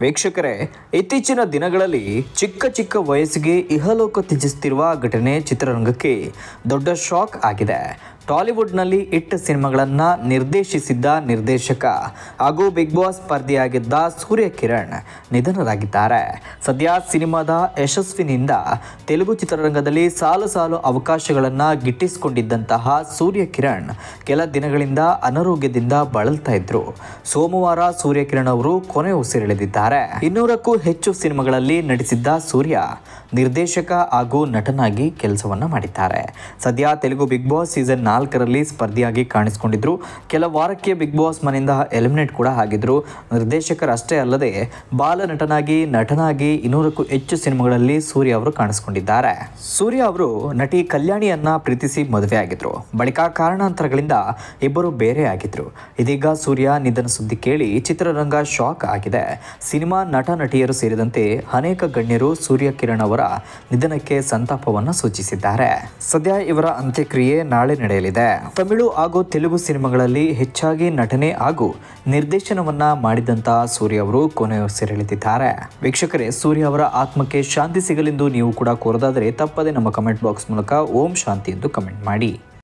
ವೀಕ್ಷಕರೇ, ಇತ್ತೀಚಿನ ದಿನಗಳಲ್ಲಿ ಚಿಕ್ಕ ಚಿಕ್ಕ ವಯಸ್ಸಿಗೆ ಇಹಲೋಕ ತ್ಯಜಿಸುತ್ತಿರುವ ಘಟನೆ ಚಿತ್ರರಂಗಕ್ಕೆ ದೊಡ್ಡ ಶಾಕ್ ಆಗಿದೆ. ಟಾಲಿವುಡ್ನಲ್ಲಿ ಹಿಟ್ ಸಿನಿಮಾಗಳನ್ನು ನಿರ್ದೇಶಿಸಿದ್ದ ನಿರ್ದೇಶಕ ಹಾಗೂ ಬಿಗ್ ಬಾಸ್ ಸ್ಪರ್ಧಿಯಾಗಿದ್ದ ಸೂರ್ಯ ಕಿರಣ್ ನಿಧನರಾಗಿದ್ದಾರೆ. ಸದ್ಯ ಸಿನಿಮಾದ ಯಶಸ್ಸಿನಿಂದ ತೆಲುಗು ಚಿತ್ರರಂಗದಲ್ಲಿ ಸಾಲು ಸಾಲು ಅವಕಾಶಗಳನ್ನು ಗಿಟ್ಟಿಸಿಕೊಂಡಿದ್ದಂತಹ ಸೂರ್ಯ ಕಿರಣ್ ಕೆಲ ದಿನಗಳಿಂದ ಅನಾರೋಗ್ಯದಿಂದ ಬಳಲ್ತಾ ಇದ್ರು. ಸೋಮವಾರ ಸೂರ್ಯ ಕಿರಣ್ ಅವರು ಕೊನೆ ಉಸಿರೆಳೆದಿದ್ದಾರೆ. 200ಕ್ಕೂ ಹೆಚ್ಚು ಸಿನಿಮಾಗಳಲ್ಲಿ ನಟಿಸಿದ್ದ ಸೂರ್ಯ ನಿರ್ದೇಶಕ ಹಾಗೂ ನಟನಾಗಿ ಕೆಲಸವನ್ನ ಮಾಡಿದ್ದಾರೆ. ಸದ್ಯ ತೆಲುಗು ಬಿಗ್ ಬಾಸ್ ಸೀಸನ್ 4ರಲ್ಲಿ ಸ್ಪರ್ಧಿಯಾಗಿ ಕಾಣಿಸಿಕೊಂಡಿದ್ರು. ಕೆಲ ವಾರಕ್ಕೆ ಬಿಗ್ ಬಾಸ್ ಮನೆಯಿಂದ ಎಲಿಮಿನೇಟ್ ಕೂಡ ಆಗಿದ್ರು. ನಿರ್ದೇಶಕರಷ್ಟೇ ಅಲ್ಲದೆ ಬಾಲ ನಟನಾಗಿ 200ಕ್ಕೂ ಹೆಚ್ಚು ಸಿನಿಮಾಗಳಲ್ಲಿ ಸೂರ್ಯ ಅವರು ಕಾಣಿಸಿಕೊಂಡಿದ್ದಾರೆ. ಸೂರ್ಯ ಅವರು ನಟಿ ಕಲ್ಯಾಣಿಯನ್ನ ಪ್ರೀತಿಸಿ ಮದುವೆ ಆಗಿದ್ರು. ಬಳಿಕ ಕಾರಣಾಂತರಗಳಿಂದ ಇಬ್ಬರು ಬೇರೆ ಆಗಿದ್ರು. ಇದೀಗ ಸೂರ್ಯ ನಿಧನ ಸುದ್ದಿ ಕೇಳಿ ಚಿತ್ರರಂಗ ಶಾಕ್ ಆಗಿದೆ. ಸಿನಿಮಾ ನಟ ನಟಿಯರು ಸೇರಿದಂತೆ ಅನೇಕ ಗಣ್ಯರು ಸೂರ್ಯ ಕಿರಣ್ ಅವರ ನಿಧನಕ್ಕೆ ಸಂತಾಪವನ್ನು ಸೂಚಿಸಿದ್ದಾರೆ. ಸದ್ಯ ಇವರ ಅಂತ್ಯಕ್ರಿಯೆ ನಾಳೆ ನಡೆಯಲಿದೆ. ತಮಿಳು ಹಾಗೂ ತೆಲುಗು ಸಿನಿಮಾಗಳಲ್ಲಿ ಹೆಚ್ಚಾಗಿ ನಟನೆ ಹಾಗೂ ನಿರ್ದೇಶನವನ್ನ ಮಾಡಿದಂತಹ ಸೂರ್ಯ ಅವರು ಕೊನೆಯುಸಿರೆಳೆದಿದ್ದಾರೆ. ವೀಕ್ಷಕರೇ, ಸೂರ್ಯ ಅವರ ಆತ್ಮಕ್ಕೆ ಶಾಂತಿ ಸಿಗಲೆಂದು ನೀವು ಕೂಡ ಕೋರದಾದರೆ ತಪ್ಪದೆ ನಮ್ಮ ಕಮೆಂಟ್ ಬಾಕ್ಸ್ ಮೂಲಕ ಓಂ ಶಾಂತಿ ಎಂದು ಕಮೆಂಟ್ ಮಾಡಿ.